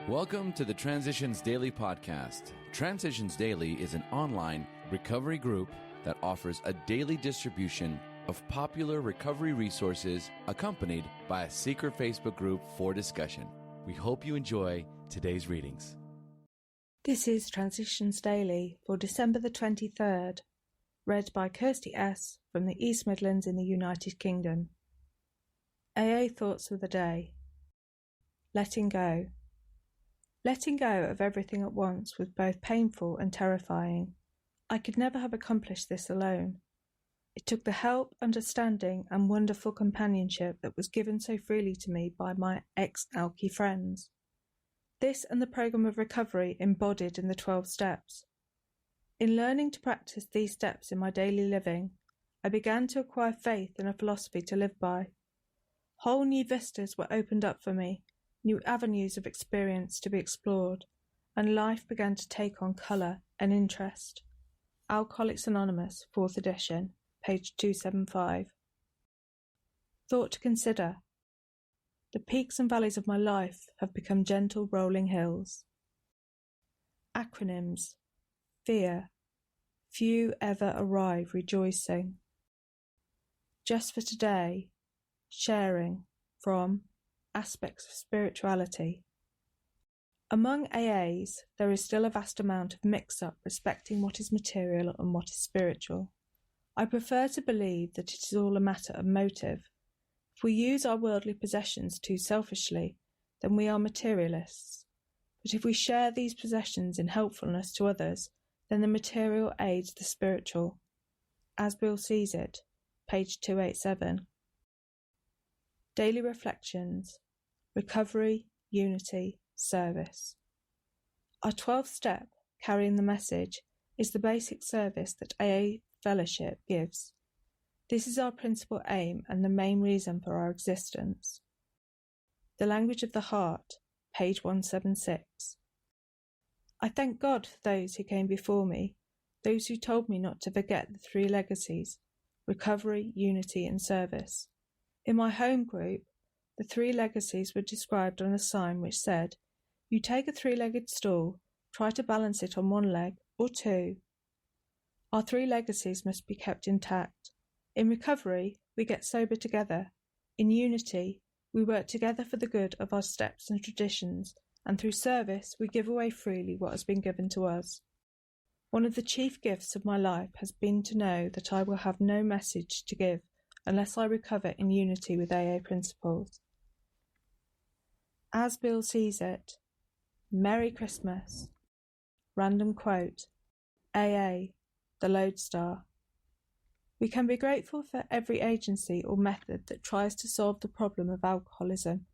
Welcome to the Transitions Daily podcast. Transitions Daily is an online recovery group that offers a daily distribution of popular recovery resources accompanied by a secret Facebook group for discussion. We hope you enjoy today's readings. This is Transitions Daily for December the 23rd, read by Kirsty S. from the East Midlands in the United Kingdom. AA Thoughts for the Day. Letting go. Letting go of everything at once was both painful and terrifying. I could never have accomplished this alone. It took the help, understanding, and wonderful companionship that was given so freely to me by my ex-alky friends. This and the program of recovery embodied in the 12 steps. In learning to practice these steps in my daily living, I began to acquire faith in a philosophy to live by. Whole new vistas were opened up for me, new avenues of experience to be explored, and life began to take on colour and interest. Alcoholics Anonymous, 4th edition, page 275. Thought to consider. The peaks and valleys of my life have become gentle rolling hills. Acronyms. Fear. Few ever arrive rejoicing. Just for today. Sharing. From Aspects of Spirituality. Among AAs, there is still a vast amount of mix-up respecting what is material and what is spiritual. I prefer to believe that it is all a matter of motive. If we use our worldly possessions too selfishly, then we are materialists. But if we share these possessions in helpfulness to others, then the material aids the spiritual. As Bill sees it, page 287. Daily Reflections. Recovery, Unity, Service. Our 12th step, carrying the message, is the basic service that AA Fellowship gives. This is our principal aim and the main reason for our existence. The Language of the Heart, page 176. I thank God for those who came before me, those who told me not to forget the 3 legacies: recovery, unity, and service. In my home group, the 3 legacies were described on a sign which said, "You take a 3-legged stool, try to balance it on 1 leg or 2. Our 3 legacies must be kept intact. In recovery, we get sober together. In unity, we work together for the good of our steps and traditions, and through service, we give away freely what has been given to us. One of the chief gifts of my life has been to know that I will have no message to give unless I recover in unity with AA principles." As Bill sees it. Merry Christmas. Random quote. AA, the lodestar. We can be grateful for every agency or method that tries to solve the problem of alcoholism,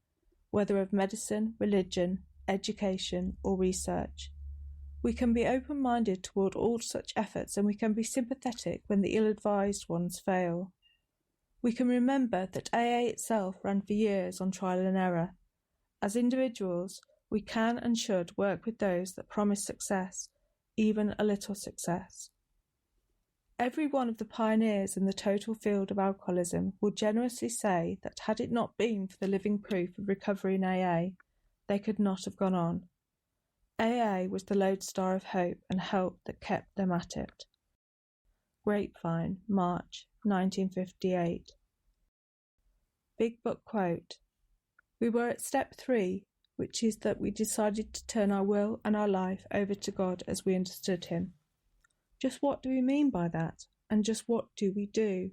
whether of medicine, religion, education, or research. We can be open-minded toward all such efforts, and we can be sympathetic when the ill-advised ones fail. We can remember that AA itself ran for years on trial and error. As individuals, we can and should work with those that promise success, even a little success. Every one of the pioneers in the total field of alcoholism will generously say that had it not been for the living proof of recovery in AA, they could not have gone on. AA was the lodestar of hope and help that kept them at it. Grapevine, March 1958. Big Book quote. We were at step 3, which is that we decided to turn our will and our life over to God as we understood Him. Just what do we mean by that? And just what do we do?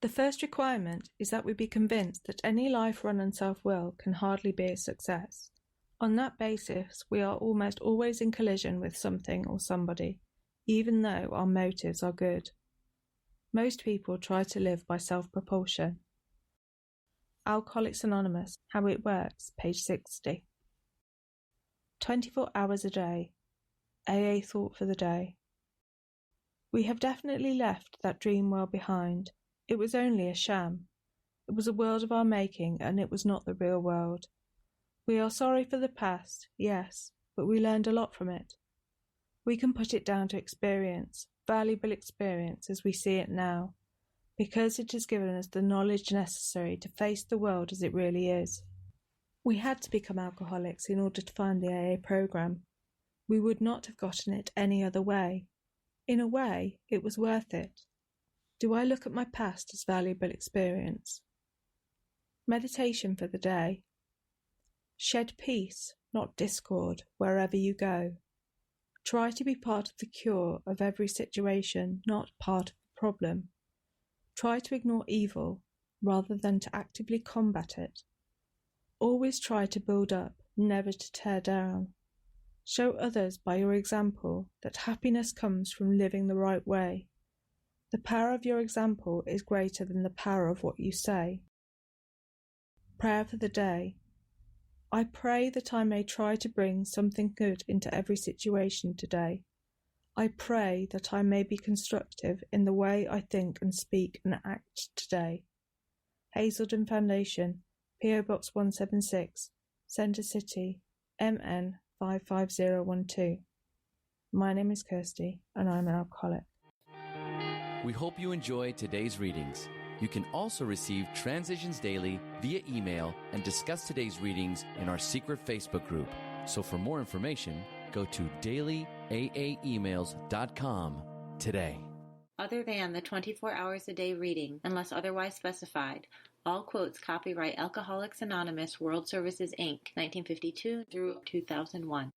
The first requirement is that we be convinced that any life run on self-will can hardly be a success. On that basis, we are almost always in collision with something or somebody, even though our motives are good. Most people try to live by self-propulsion. Alcoholics Anonymous, How It Works, page 60. 24 hours a day. AA Thought for the Day. We have definitely left that dream world behind. It was only a sham. It was a world of our making, and it was not the real world. We are sorry for the past, yes, but we learned a lot from it. We can put it down to experience, valuable experience as we see it now, because it has given us the knowledge necessary to face the world as it really is. We had to become alcoholics in order to find the AA program. We would not have gotten it any other way. In a way, it was worth it. Do I look at my past as valuable experience? Meditation for the day. Shed peace, not discord, wherever you go. Try to be part of the cure of every situation, not part of the problem. Try to ignore evil rather than to actively combat it. Always try to build up, never to tear down. Show others by your example that happiness comes from living the right way. The power of your example is greater than the power of what you say. Prayer for the day. I pray that I may try to bring something good into every situation today. I pray that I may be constructive in the way I think and speak and act today. Hazelden Foundation, P.O. Box 176, Centre City, MN 55012. My name is Kirsty and I'm an alcoholic. We hope you enjoyed today's readings. You can also receive Transitions Daily via email and discuss today's readings in our secret Facebook group. So for more information, go to dailyaaemails.com today. Other than the 24 hours a day reading, unless otherwise specified, all quotes copyright Alcoholics Anonymous World Services, Inc., 1952 through 2001.